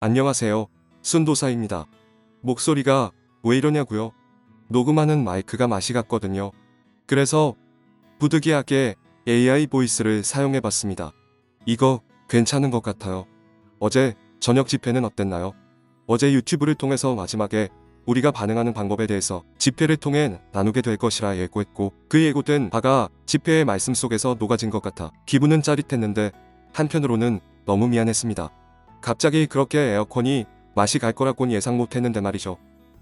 안녕하세요. 순도사입니다. 목소리가 왜 이러냐고요? 녹음하는 마이크가 맛이 갔거든요. 그래서 부득이하게 AI 보이스를 사용해봤습니다. 이거 괜찮은 것 같아요. 어제 저녁 집회는 어땠나요? 어제 유튜브를 통해서 마지막에 우리가 반응하는 방법에 대해서 집회를 통해 나누게 될 것이라 예고했고, 그 예고된 바가 집회의 말씀 속에서 녹아진 것 같아 기분은 짜릿했는데 한편으로는 너무 미안했습니다. 갑자기 그렇게 에어컨이 맛이 갈 거라곤 예상 못했는데 말이죠.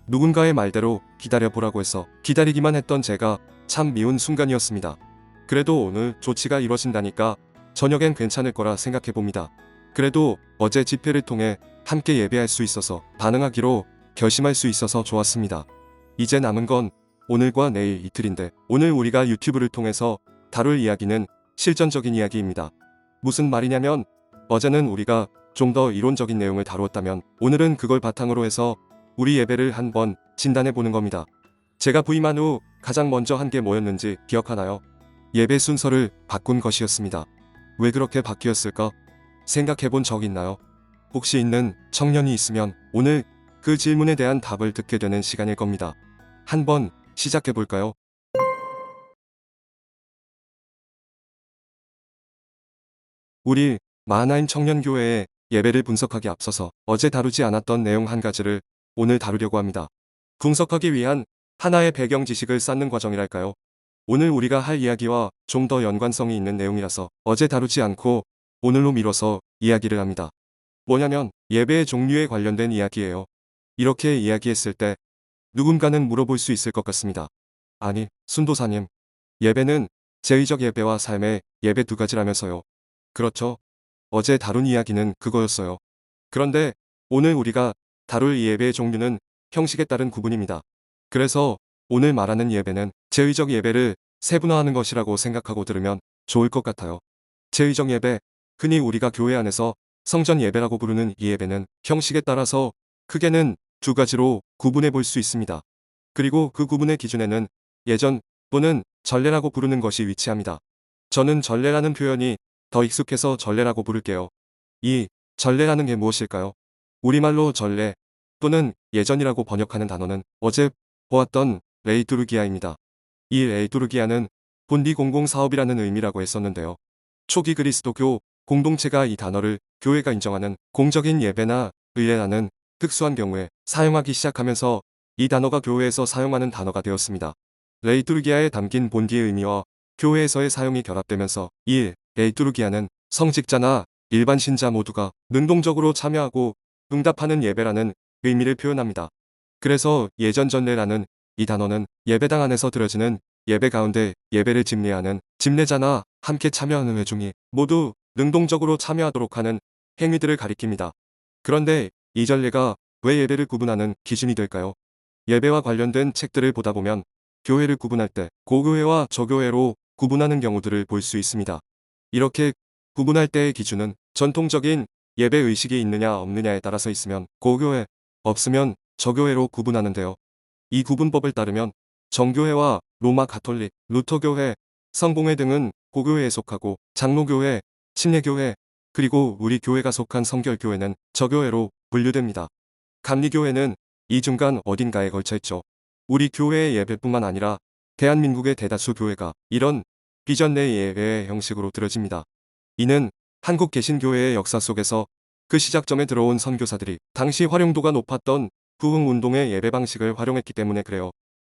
누군가의 말대로 기다려보라고 해서 기다리기만 했던 제가 참 미운 순간이었습니다. 그래도 오늘 조치가 이뤄진다니까 저녁엔 괜찮을 거라 생각해봅니다. 그래도 어제 집회를 통해 함께 예배할 수 있어서 반응하기로 결심할 수 있어서 좋았습니다. 이제 남은 건 오늘과 내일 이틀인데, 오늘 우리가 유튜브를 통해서 다룰 이야기는 실전적인 이야기입니다. 무슨 말이냐면, 어제는 우리가 좀 더 이론적인 내용을 다루었다면 오늘은 그걸 바탕으로 해서 우리 예배를 한번 진단해 보는 겁니다. 제가 부임한 후 가장 먼저 한 게 뭐였는지 기억하나요? 예배 순서를 바꾼 것이었습니다. 왜 그렇게 바뀌었을까? 생각해 본 적 있나요? 혹시 있는 청년이 있으면 오늘 그 질문에 대한 답을 듣게 되는 시간일 겁니다. 한번 시작해 볼까요? 우리 마하나임 청년교회의 예배를 분석하기 앞서서 어제 다루지 않았던 내용 한 가지를 오늘 다루려고 합니다. 분석하기 위한 하나의 배경 지식을 쌓는 과정이랄까요? 오늘 우리가 할 이야기와 좀 더 연관성이 있는 내용이라서 어제 다루지 않고 오늘로 미뤄서 이야기를 합니다. 뭐냐면 예배의 종류에 관련된 이야기예요. 이렇게 이야기했을 때 누군가는 물어볼 수 있을 것 같습니다. 아니, 순도사님, 예배는 제의적 예배와 삶의 예배 두 가지라면서요. 그렇죠. 어제 다룬 이야기는 그거였어요. 그런데 오늘 우리가 다룰 예배의 종류는 형식에 따른 구분입니다. 그래서 오늘 말하는 예배는 제의적 예배를 세분화하는 것이라고 생각하고 들으면 좋을 것 같아요. 제의적 예배, 흔히 우리가 교회 안에서 성전 예배라고 부르는 이 예배는 형식에 따라서 크게는 두 가지로 구분해 볼 수 있습니다. 그리고 그 구분의 기준에는 예전 또는 전례라고 부르는 것이 위치합니다. 저는 전례라는 표현이 더 익숙해서 전례라고 부를게요. 이 전례라는 게 무엇일까요? 우리말로 전례 또는 예전이라고 번역하는 단어는 어제 보았던 레이투르기아입니다. 이 레이투르기아는 본디 공공사업이라는 의미라고 했었는데요. 초기 그리스도교 공동체가 이 단어를 교회가 인정하는 공적인 예배나 의례라는 특수한 경우에 사용하기 시작하면서 이 단어가 교회에서 사용하는 단어가 되었습니다. 레이투르기아에 담긴 본디의 의미와 교회에서의 사용이 결합되면서 이 레이투르기아는 성직자나 일반 신자 모두가 능동적으로 참여하고 응답하는 예배라는 의미를 표현합니다. 그래서 예전 전례라는 이 단어는 예배당 안에서 드려지는 예배 가운데 예배를 집례하는 집례자나 함께 참여하는 회중이 모두 능동적으로 참여하도록 하는 행위들을 가리킵니다. 그런데 이 전례가 왜 예배를 구분하는 기준이 될까요? 예배와 관련된 책들을 보다 보면 교회를 구분할 때 고교회와 저교회로 구분하는 경우들을 볼 수 있습니다. 이렇게 구분할 때의 기준은 전통적인 예배 의식이 있느냐 없느냐에 따라서 있으면 고교회, 없으면 저교회로 구분하는데요. 이 구분법을 따르면 정교회와 로마 가톨릭, 루터교회, 성공회 등은 고교회에 속하고 장로교회, 침례교회, 그리고 우리 교회가 속한 성결교회는 저교회로 분류됩니다. 감리교회는 이 중간 어딘가에 걸쳐 있죠. 우리 교회의 예배뿐만 아니라 대한민국의 대다수 교회가 이런 비전 내 예배의 형식으로 드려집니다. 이는 한국 개신교회의 역사 속에서 그 시작점에 들어온 선교사들이 당시 활용도가 높았던 부흥운동의 예배 방식을 활용했기 때문에 그래요.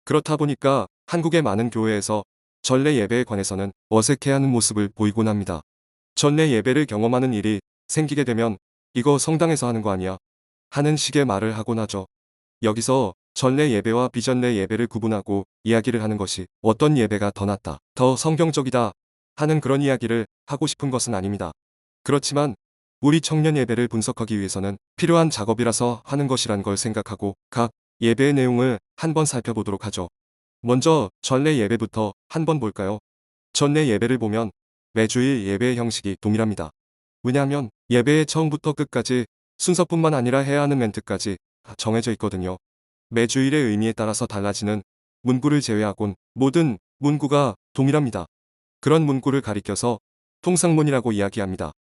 그렇다 보니까 한국의 많은 교회에서 전례 예배에 관해서는 어색해하는 모습을 보이곤 합니다. 전례 예배를 경험하는 일이 생기게 되면 이거 성당에서 하는 거 아니야? 하는 식의 말을 하곤 하죠. 여기서 전례 예배와 비전례 예배를 구분하고 이야기를 하는 것이 어떤 예배가 더 낫다, 더 성경적이다 하는 그런 이야기를 하고 싶은 것은 아닙니다. 그렇지만 우리 청년 예배를 분석하기 위해서는 필요한 작업이라서 하는 것이란 걸 생각하고 각 예배의 내용을 한번 살펴보도록 하죠. 먼저 전례 예배부터 한번 볼까요? 전례 예배를 보면 매주일 예배의 형식이 동일합니다. 왜냐하면 예배의 처음부터 끝까지 순서뿐만 아니라 해야 하는 멘트까지 다 정해져 있거든요. 매주일의 의미에 따라서 달라지는 문구를 제외하곤 모든 문구가 동일합니다. 그런 문구를 가리켜서 통상문이라고 이야기합니다.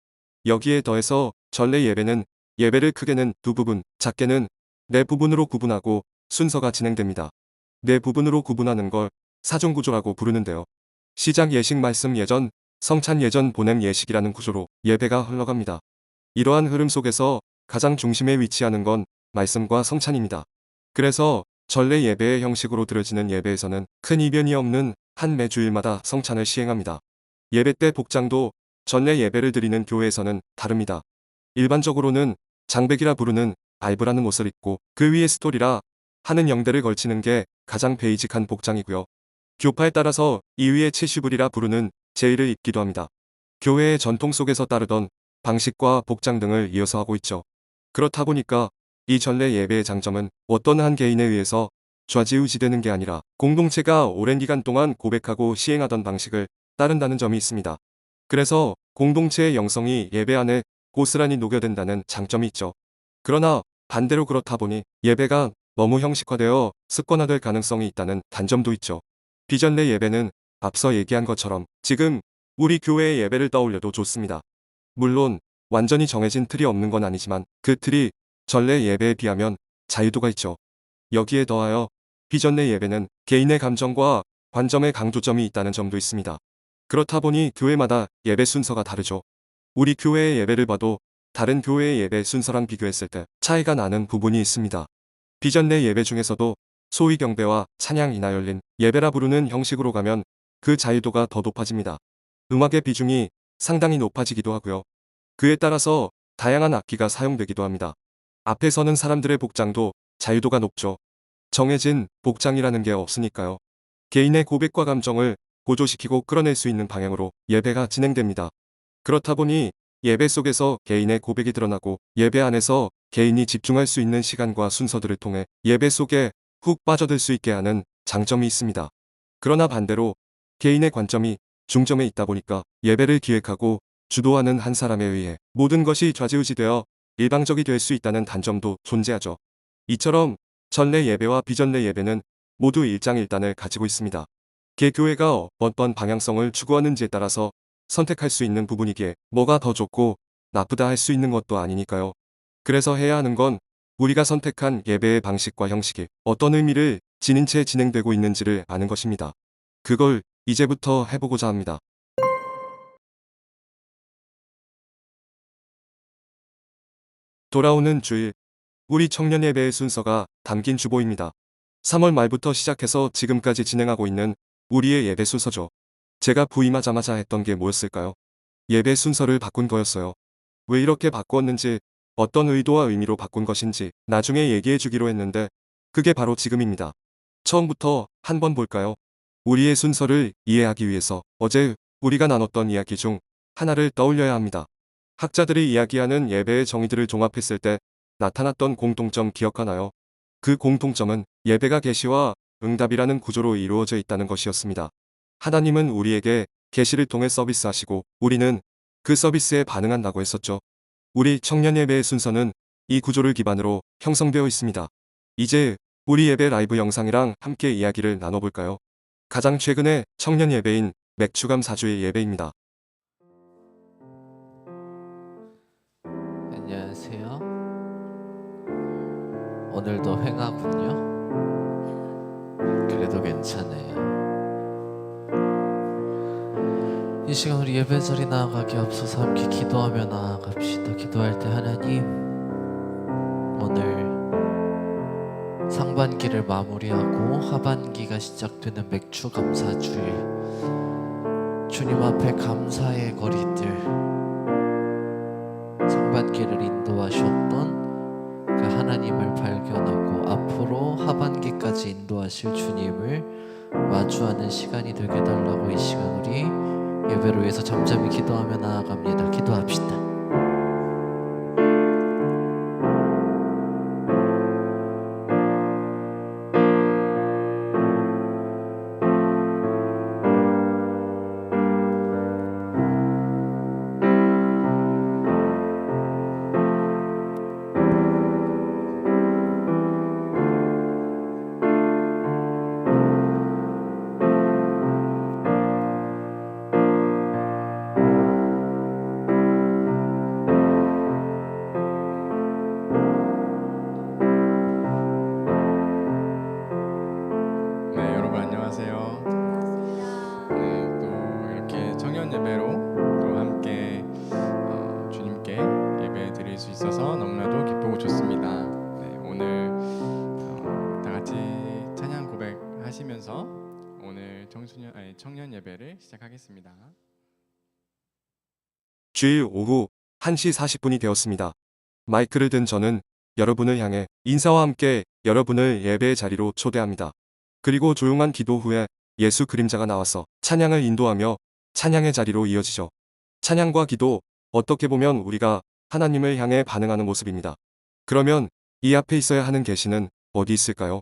여기에 더해서 전례 예배는 예배를 크게는 두 부분, 작게는 네 부분으로 구분하고 순서가 진행됩니다. 네 부분으로 구분하는 걸 사종구조라고 부르는데요. 시작 예식 말씀 예전, 성찬 예전 보냄 예식이라는 구조로 예배가 흘러갑니다. 이러한 흐름 속에서 가장 중심에 위치하는 건 말씀과 성찬입니다. 그래서 전례 예배의 형식으로 드려지는 예배에서는 큰 이변이 없는 한 매 주일마다 성찬을 시행합니다. 예배 때 복장도 전례 예배를 드리는 교회에서는 다릅니다. 일반적으로는 장백이라 부르는 알브라는 옷을 입고 그 위에 스토리라 하는 영대를 걸치는 게 가장 베이직한 복장이고요. 교파에 따라서 이 위에 칠시불이라 부르는 제의를 입기도 합니다. 교회의 전통 속에서 따르던 방식과 복장 등을 이어서 하고 있죠. 그렇다 보니까 이 전례 예배의 장점은 어떤 한 개인에 의해서 좌지우지되는 게 아니라 공동체가 오랜 기간 동안 고백하고 시행하던 방식을 따른다는 점이 있습니다. 그래서 공동체의 영성이 예배 안에 고스란히 녹여된다는 장점이 있죠. 그러나 반대로 그렇다 보니 예배가 너무 형식화되어 습관화될 가능성이 있다는 단점도 있죠. 비전례 예배는 앞서 얘기한 것처럼 지금 우리 교회의 예배를 떠올려도 좋습니다. 물론 완전히 정해진 틀이 없는 건 아니지만 그 틀이 전례 예배에 비하면 자유도가 있죠. 여기에 더하여 비전례 예배는 개인의 감정과 관점의 강조점이 있다는 점도 있습니다. 그렇다 보니 교회마다 예배 순서가 다르죠. 우리 교회의 예배를 봐도 다른 교회의 예배 순서랑 비교했을 때 차이가 나는 부분이 있습니다. 비전례 예배 중에서도 소위 경배와 찬양이나 열린 예배라 부르는 형식으로 가면 그 자유도가 더 높아집니다. 음악의 비중이 상당히 높아지기도 하고요. 그에 따라서 다양한 악기가 사용되기도 합니다. 앞에 서는 사람들의 복장도 자유도가 높죠. 정해진 복장이라는 게 없으니까요. 개인의 고백과 감정을 고조시키고 끌어낼 수 있는 방향으로 예배가 진행됩니다. 그렇다 보니 예배 속에서 개인의 고백이 드러나고 예배 안에서 개인이 집중할 수 있는 시간과 순서들을 통해 예배 속에 훅 빠져들 수 있게 하는 장점이 있습니다. 그러나 반대로 개인의 관점이 중점에 있다 보니까 예배를 기획하고 주도하는 한 사람에 의해 모든 것이 좌지우지되어 일방적이 될 수 있다는 단점도 존재하죠. 이처럼 전례 예배와 비전례 예배는 모두 일장일단을 가지고 있습니다. 개교회가 어떤 방향성을 추구하는지에 따라서 선택할 수 있는 부분이기에 뭐가 더 좋고 나쁘다 할 수 있는 것도 아니니까요. 그래서 해야 하는 건 우리가 선택한 예배의 방식과 형식이 어떤 의미를 지닌 채 진행되고 있는지를 아는 것입니다. 그걸 이제부터 해보고자 합니다. 돌아오는 주일, 우리 청년 예배의 순서가 담긴 주보입니다. 3월 말부터 시작해서 지금까지 진행하고 있는 우리의 예배 순서죠. 제가 부임하자마자 했던 게 뭐였을까요? 예배 순서를 바꾼 거였어요. 왜 이렇게 바꾸었는지, 어떤 의도와 의미로 바꾼 것인지 나중에 얘기해 주기로 했는데 그게 바로 지금입니다. 처음부터 한번 볼까요? 우리의 순서를 이해하기 위해서 어제 우리가 나눴던 이야기 중 하나를 떠올려야 합니다. 학자들이 이야기하는 예배의 정의들을 종합했을 때 나타났던 공통점 기억하나요? 그 공통점은 예배가 계시와 응답이라는 구조로 이루어져 있다는 것이었습니다. 하나님은 우리에게 계시를 통해 서비스하시고 우리는 그 서비스에 반응한다고 했었죠. 우리 청년 예배의 순서는 이 구조를 기반으로 형성되어 있습니다. 이제 우리 예배 라이브 영상이랑 함께 이야기를 나눠볼까요? 가장 최근의 청년 예배인 맥주감 4주의 예배입니다. 안녕하세요. 오늘도 횡하군요. 그래도 괜찮아요. 이 시간 우리 예배 자리 나아가기 앞서서 함께 기도하며 나아갑시다. 기도할 때 하나님, 오늘 상반기를 마무리하고 하반기가 시작되는 맥주 감사주일, 주님 앞에 감사의 거리들, 상반기를 인도하셨던 그 하나님을 발견하고 앞으로 하반기까지 인도하실 주님을 마주하는 시간이 되게 달라고 이 시간 우리 예배를 위해서 잠잠히 기도하며 나아갑니다. 기도합시다. 청년 예배를 시작하겠습니다. 주일 오후 1시 40분이 되었습니다. 마이크를 든 저는 여러분을 향해 인사와 함께 여러분을 예배의 자리로 초대합니다. 그리고 조용한 기도 후에 예수 그림자가 나와서 찬양을 인도하며 찬양의 자리로 이어지죠. 찬양과 기도, 어떻게 보면 우리가 하나님을 향해 반응하는 모습입니다. 그러면 이 앞에 있어야 하는 계시는 어디 있을까요?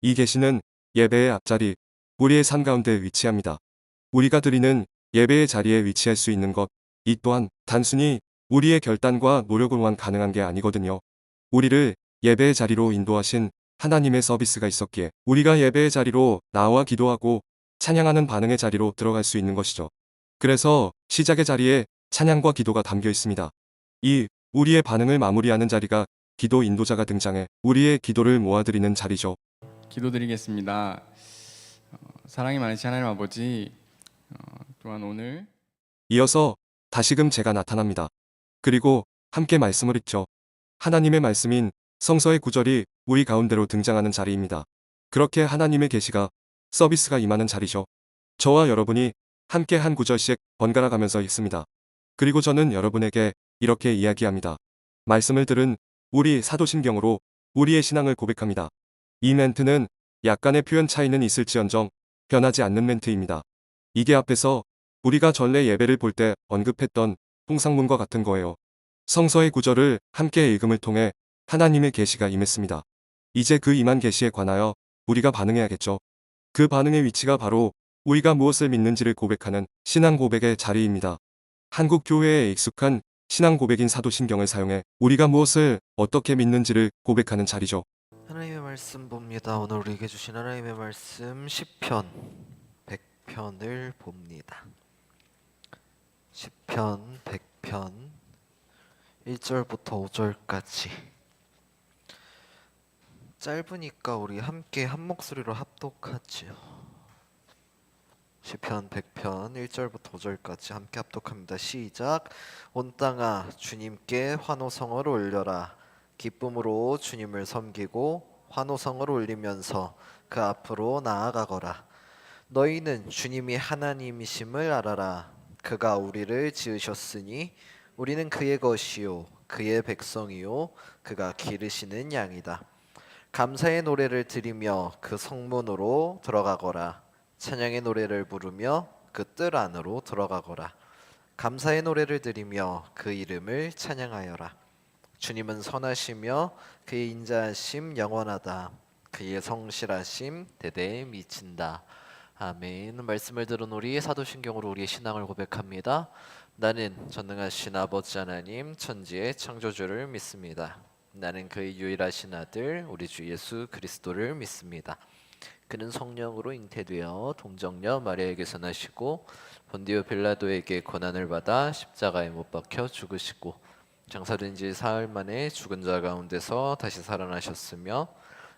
이 계시는 예배의 앞자리, 우리의 삶 가운데 위치합니다. 우리가 드리는 예배의 자리에 위치할 수 있는 것, 이 또한 단순히 우리의 결단과 노력으로만 가능한 게 아니거든요. 우리를 예배의 자리로 인도하신 하나님의 서비스가 있었기에 우리가 예배의 자리로 나와 기도하고 찬양하는 반응의 자리로 들어갈 수 있는 것이죠. 그래서 시작의 자리에 찬양과 기도가 담겨 있습니다. 이 우리의 반응을 마무리하는 자리가 기도 인도자가 등장해 우리의 기도를 모아드리는 자리죠. 기도드리겠습니다. 사랑이 많으신 하나님 아버지, 또한 오늘 이어서 다시금 제가 나타납니다. 그리고 함께 말씀을 읽죠. 하나님의 말씀인 성서의 구절이 우리 가운데로 등장하는 자리입니다. 그렇게 하나님의 계시가 서비스가 임하는 자리죠. 저와 여러분이 함께 한 구절씩 번갈아 가면서 읽습니다. 그리고 저는 여러분에게 이렇게 이야기합니다. 말씀을 들은 우리 사도신경으로 우리의 신앙을 고백합니다. 이 멘트는 약간의 표현 차이는 있을지언정 변하지 않는 멘트입니다. 이게 앞에서 우리가 전례 예배를 볼 때 언급했던 통상문과 같은 거예요. 성서의 구절을 함께 읽음을 통해 하나님의 계시가 임했습니다. 이제 그 임한 계시에 관하여 우리가 반응해야겠죠. 그 반응의 위치가 바로 우리가 무엇을 믿는지를 고백하는 신앙 고백의 자리입니다. 한국 교회에 익숙한 신앙 고백인 사도신경을 사용해 우리가 무엇을 어떻게 믿는지를 고백하는 자리죠. 하나님의 말씀 봅니다. 오늘 우리에게 주신 하나님의 말씀 시편 100편을 봅니다. 시편 100편 1절부터 5절까지 짧으니까 우리 함께 한 목소리로 합독하지요. 시편 100편 1절부터 5절까지 함께 합독합니다. 시작. 온 땅아 주님께 환호성을 올려라. 기쁨으로 주님을 섬기고 환호성을 올리면서 그 앞으로 나아가거라. 너희는 주님이 하나님이심을 알아라. 그가 우리를 지으셨으니 우리는 그의 것이요 그의 백성이요 그가 기르시는 양이다. 감사의 노래를 드리며 그 성문으로 들어가거라. 찬양의 노래를 부르며 그 뜰 안으로 들어가거라. 감사의 노래를 드리며 그 이름을 찬양하여라. 주님은 선하시며 그의 인자하심 영원하다. 그의 성실하심 대대에 미친다. 아멘. 말씀을 들은 우리 사도신경으로 우리의 신앙을 고백합니다. 나는 전능하신 아버지 하나님 천지의 창조주를 믿습니다. 나는 그의 유일하신 아들 우리 주 예수 그리스도를 믿습니다. 그는 성령으로 잉태되어 동정녀 마리아에게서 나시고 본디오 빌라도에게 고난을 받아 십자가에 못 박혀 죽으시고 장사된 지 사흘 만에 죽은 자 가운데서 다시 살아나셨으며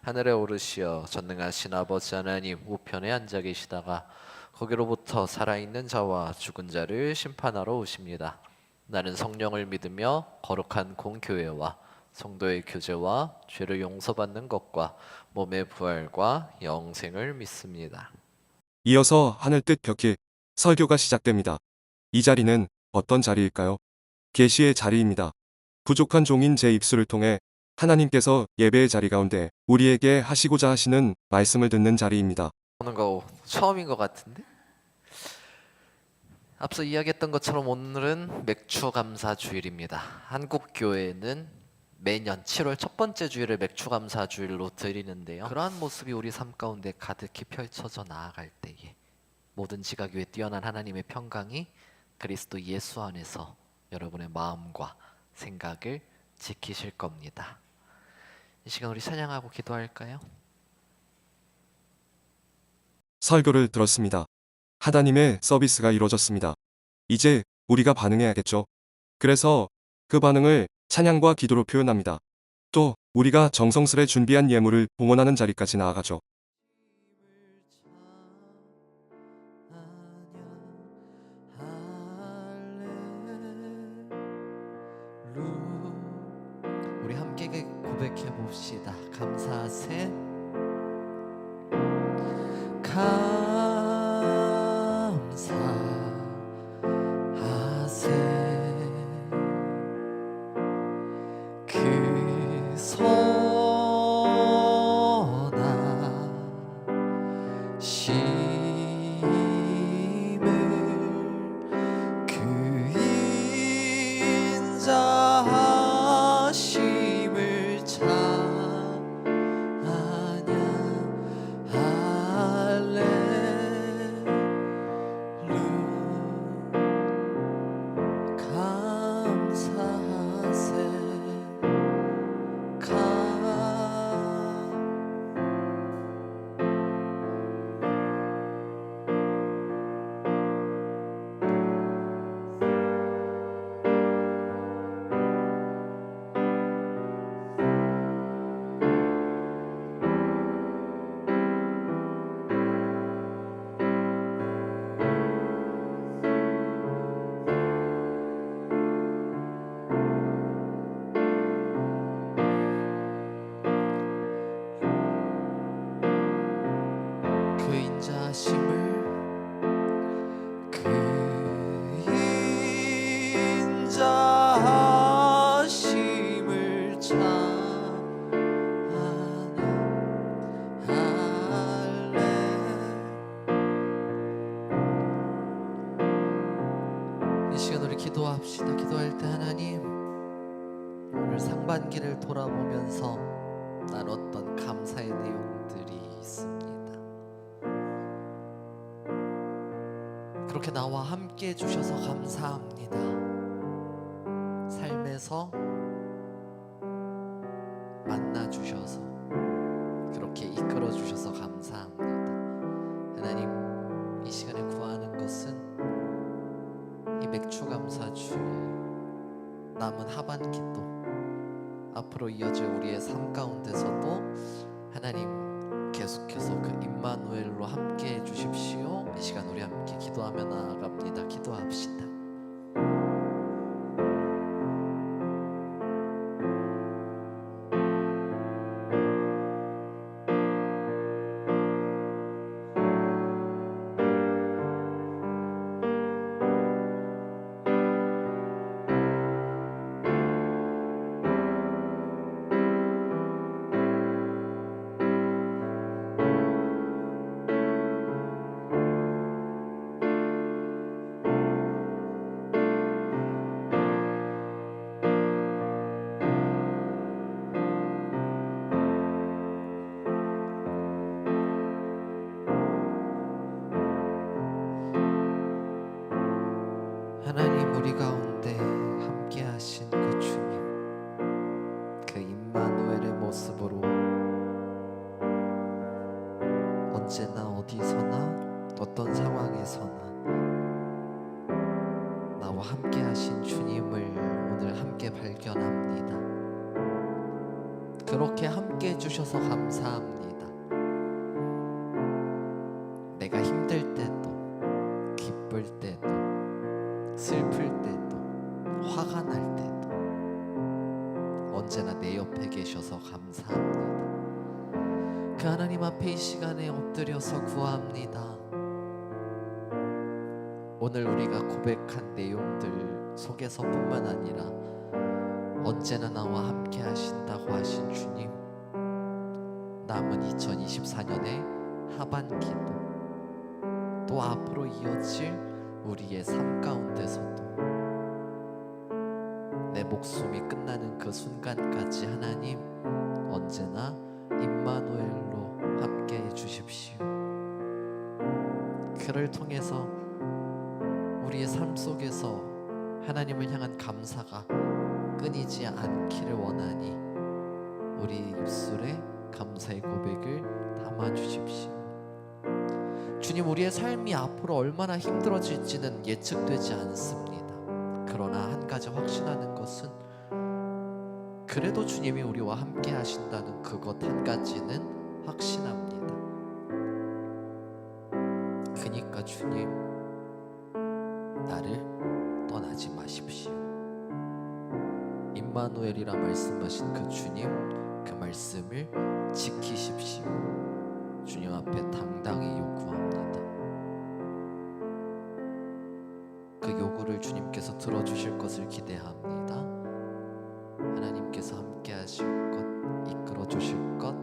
하늘에 오르시어 전능하신 아버지 하나님 우편에 앉아 계시다가 거기로부터 살아있는 자와 죽은 자를 심판하러 오십니다. 나는 성령을 믿으며 거룩한 공교회와 성도의 교제와 죄를 용서받는 것과 몸의 부활과 영생을 믿습니다. 이어서 하늘 뜻 벽히 설교가 시작됩니다. 이 자리는 어떤 자리일까요? 계시의 자리입니다. 부족한 종인 제 입술을 통해 하나님께서 예배의 자리 가운데 우리에게 하시고자 하시는 말씀을 듣는 자리입니다. 오는 거 처음인 것 같은데? 앞서 이야기했던 것처럼 오늘은 맥주 감사 주일입니다. 한국 교회는 매년 7월 첫 번째 주일을 맥주 감사 주일로 드리는데요. 그러한 모습이 우리 삶 가운데 가득히 펼쳐져 나아갈 때에 모든 지각 위에 뛰어난 하나님의 평강이 그리스도 예수 안에서 여러분의 마음과 생각을 지키실 겁니다. 이 시간 우리 찬양하고 기도할까요? 설교를 들었습니다. 하나님의 서비스가 이루어졌습니다. 이제 우리가 반응해야겠죠. 그래서 그 반응을 찬양과 기도로 표현합니다. 또 우리가 정성스레 준비한 예물을 봉헌하는 자리까지 나아가죠. 우리 함께 고백해 봅시다. 감사하세. 감사하세. 가는 길을 돌아보면서 나눴던 감사의 내용들이 있습니다. 그렇게 나와 함께 해주셔서 감사합니다. 삶에서 만나주셔서 그렇게 이끌어주셔서 감사합니다. 하나님, 이 시간에 구하는 것은 이 맥주 감사주에 남은 하반기도 앞으로 이어질 우리의 삶 가운데서도 하나님 계속해서 그 임마누엘로 함께 해주십시오. 이 시간 우리 함께 기도하며 나아갑니다. 기도합시다. 하나님, 우리 가운데 함께 하신 그 주님, 그 임마누엘의 모습으로 언제나 어디서나 어떤 상황에서나 나와 함께 하신 주님을 오늘 함께 발견합니다. 그렇게 함께 해주셔서 감사합니다. 내가 힘들 때도 기쁠 때도 슬플 때도 화가 날 때도 언제나 내 옆에 계셔서 감사합니다. 그 하나님 앞에 이 시간에 엎드려서 구합니다. 오늘 우리가 고백한 내용들 속에서뿐만 아니라 언제나 나와 함께 하신다고 하신 주님, 남은 2024년의 하반기도 또 앞으로 이어질 우리의 삶 가운데서도 내 목숨이 끝나는 그 순간까지 하나님 언제나 임마누엘로 함께 해주십시오. 그를 통해서 우리의 삶 속에서 하나님을 향한 감사가 끊이지 않기를 원하니 우리 입술에 감사의 고백을 담아주십시오. 주님, 우리의 삶이 앞으로 얼마나 힘들어질지는 예측되지 않습니다. 그러나 한 가지 확신하는 것은 그래도 주님이 우리와 함께 하신다는 그것 한 가지는 확신합니다. 그니까 주님, 나를 떠나지 마십시오. 임마누엘이라 말씀하신 그 주님, 그 말씀을 지키십시오. 주님 앞에 당당히 요구합니다. 그 요구를 주님께서 들어주실 것을 기대합니다. 하나님께서 함께 하실 것, 이끌어 주실 것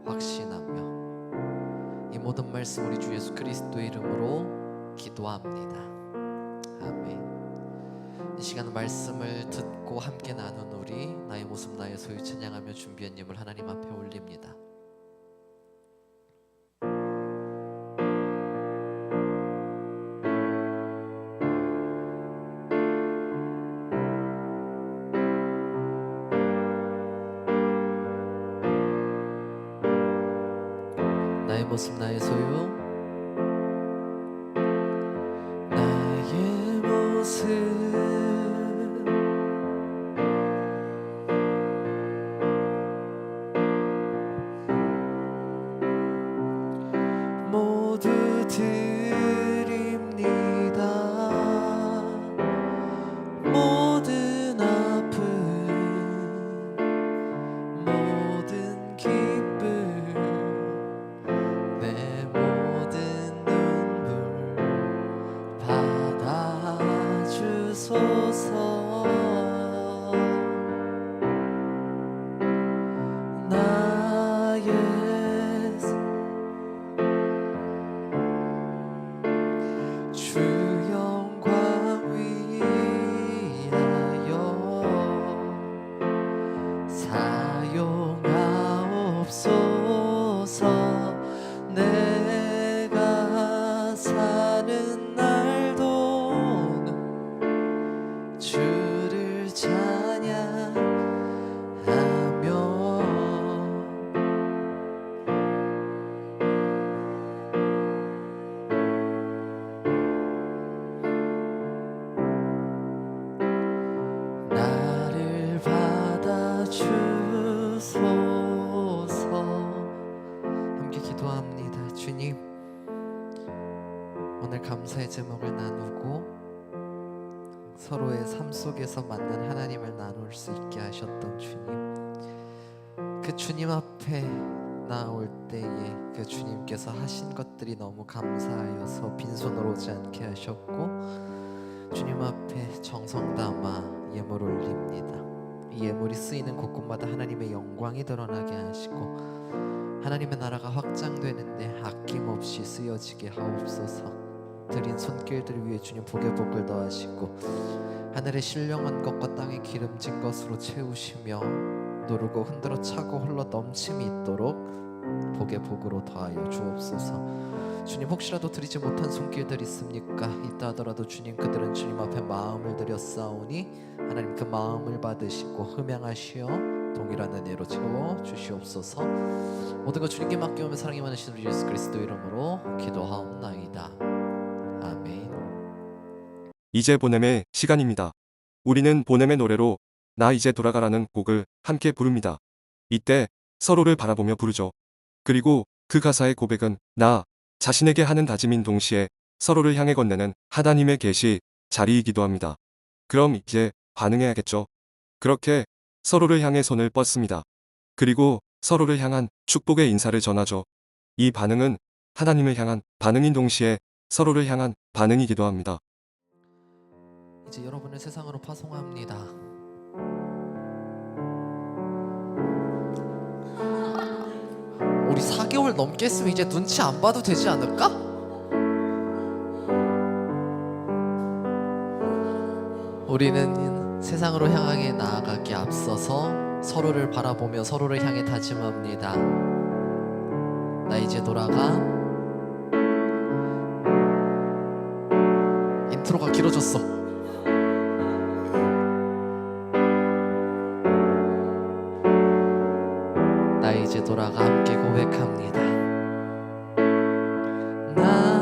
확신하며 이 모든 말씀 우리 주 예수 그리스도의 이름으로 기도합니다. 아멘. 이 시간 말씀을 듣고 함께 나눈 우리 나의 모습 나의 소유 찬양하며 준비한 예물 하나님 앞에 올립니다. 나의 모습 나의 소유, 나의 모습 모두 드립니다. 모든 아픔 모든 기쁨 내 모든 눈물 받아주소서. 나의 주 영광 위하여 주옵소서. 내가 사는 날도 주를 찬양하며 나를 받아주소서. 함께 기도합니다. 주님, 오늘 감사의 제목을 나누고 서로의 삶 속에서 만난 하나님을 나눌 수 있게 하셨던 주님, 그 주님 앞에 나올 때에 그 주님께서 하신 것들이 너무 감사하여서 빈손으로 오지 않게 하셨고, 주님 앞에 정성 담아 예물 올립니다. 이 예물이 쓰이는 곳곳마다 하나님의 영광이 드러나게 하시고 하나님의 나라가 확장되는데 아낌없이 쓰여지게 하옵소서. 드린 손길들 위에 주님 복의 복을 더하시고 하늘의 신령한 것과 땅의 기름진 것으로 채우시며 누르고 흔들어 차고 흘러 넘침이 있도록 복의 복으로 더하여 주옵소서. 주님, 혹시라도 드리지 못한 손길들 있습니까? 있다 하더라도 주님, 그들은 주님 앞에 마음을 드렸사오니 하나님 그 마음을 받으시고 흠양하시어 동일한 은혜로 채워 주시옵소서. 모든 것 주님께 맡겨오며 사랑이 많으신 우리 예수 그리스도 이름으로 기도하옵나이다. 아멘. 이제 보냄의 시간입니다. 우리는 보냄의 노래로 나 이제 돌아가라는 곡을 함께 부릅니다. 이때 서로를 바라보며 부르죠. 그리고 그 가사의 고백은 나 자신에게 하는 다짐인 동시에 서로를 향해 건네는 하나님의 계시 자리이기도 합니다. 그럼 이제 반응해야겠죠. 그렇게 서로를 향해 손을 뻗습니다. 그리고 서로를 향한 축복의 인사를 전하죠. 이 반응은 하나님을 향한 반응인 동시에 서로를 향한 반응이기도 합니다. 이제 여러분을 세상으로 파송합니다. 우리 4개월 넘게 했으면 이제 눈치 안 봐도 되지 않을까? 우리는 세상으로 향하게 나아가기 앞서서 서로를 바라보며 서로를 향해 다짐합니다. 나 이제 돌아가. 인트로가 길어졌어. 나 이제 돌아가 함께 고백합니다. 나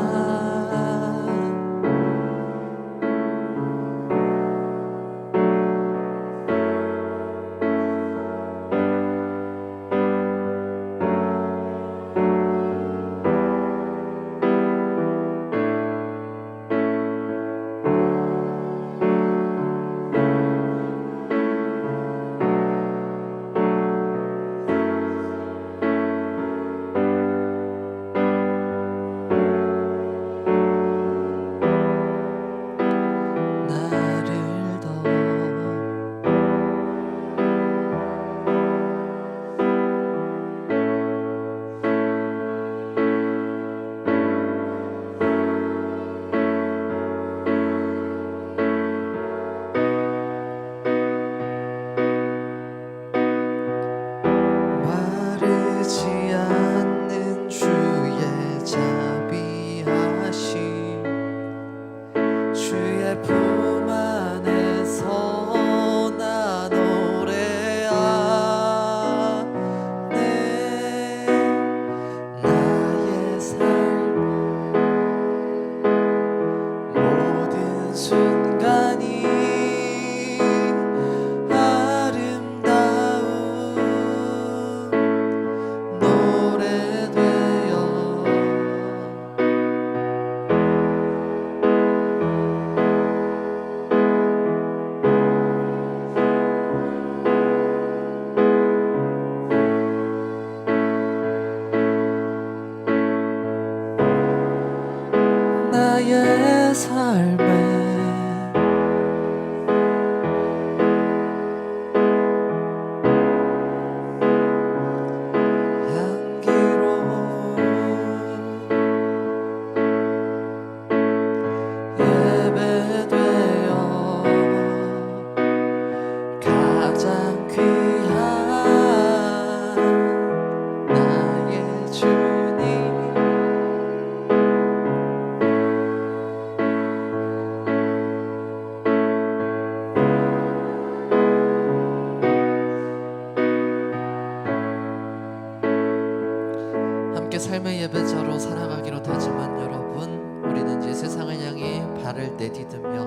함께 삶의 예배자로 살아가기로 다짐한 여러분, 우리는 이제 세상을 향해 발을 내디디며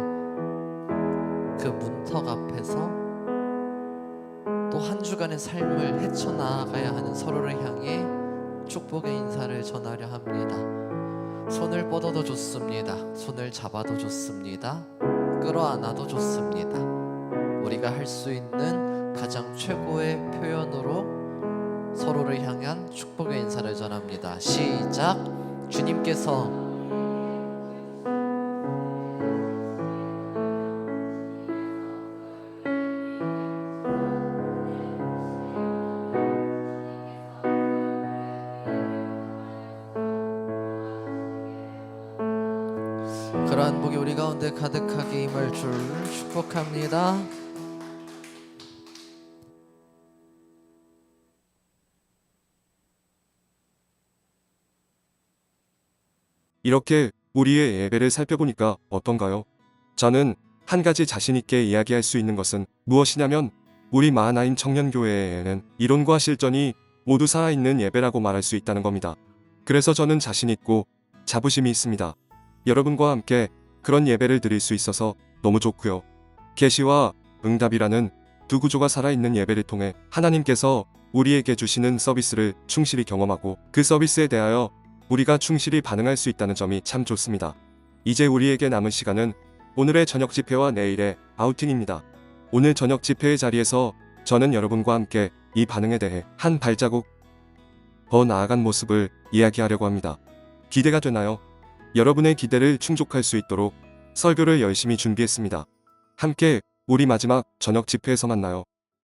그 문턱 앞에서 또 한 주간의 삶을 헤쳐나가야 하는 서로를 향해 축복의 인사를 전하려 합니다. 손을 뻗어도 좋습니다. 손을 잡아도 좋습니다. 끌어안아도 좋습니다. 우리가 할 수 있는 가장 최고의 표현으로 서로를 향한 축복의 인사를 전합니다. 시작. 주님께서 그러한 복이 우리 가운데 가득하게 임할 줄 축복합니다. 이렇게 우리의 예배를 살펴보니까 어떤가요? 저는 한 가지 자신 있게 이야기할 수 있는 것은 무엇이냐면 우리 마하나임 청년교회에는 이론과 실전이 모두 살아있는 예배라고 말할 수 있다는 겁니다. 그래서 저는 자신 있고 자부심이 있습니다. 여러분과 함께 그런 예배를 드릴 수 있어서 너무 좋고요. 계시와 응답이라는 두 구조가 살아있는 예배를 통해 하나님께서 우리에게 주시는 서비스를 충실히 경험하고 그 서비스에 대하여 우리가 충실히 반응할 수 있다는 점이 참 좋습니다. 이제 우리에게 남은 시간은 오늘의 저녁 집회와 내일의 아우팅입니다. 오늘 저녁 집회의 자리에서 저는 여러분과 함께 이 반응에 대해 한 발자국 더 나아간 모습을 이야기하려고 합니다. 기대가 되나요? 여러분의 기대를 충족할 수 있도록 설교를 열심히 준비했습니다. 함께 우리 마지막 저녁 집회에서 만나요.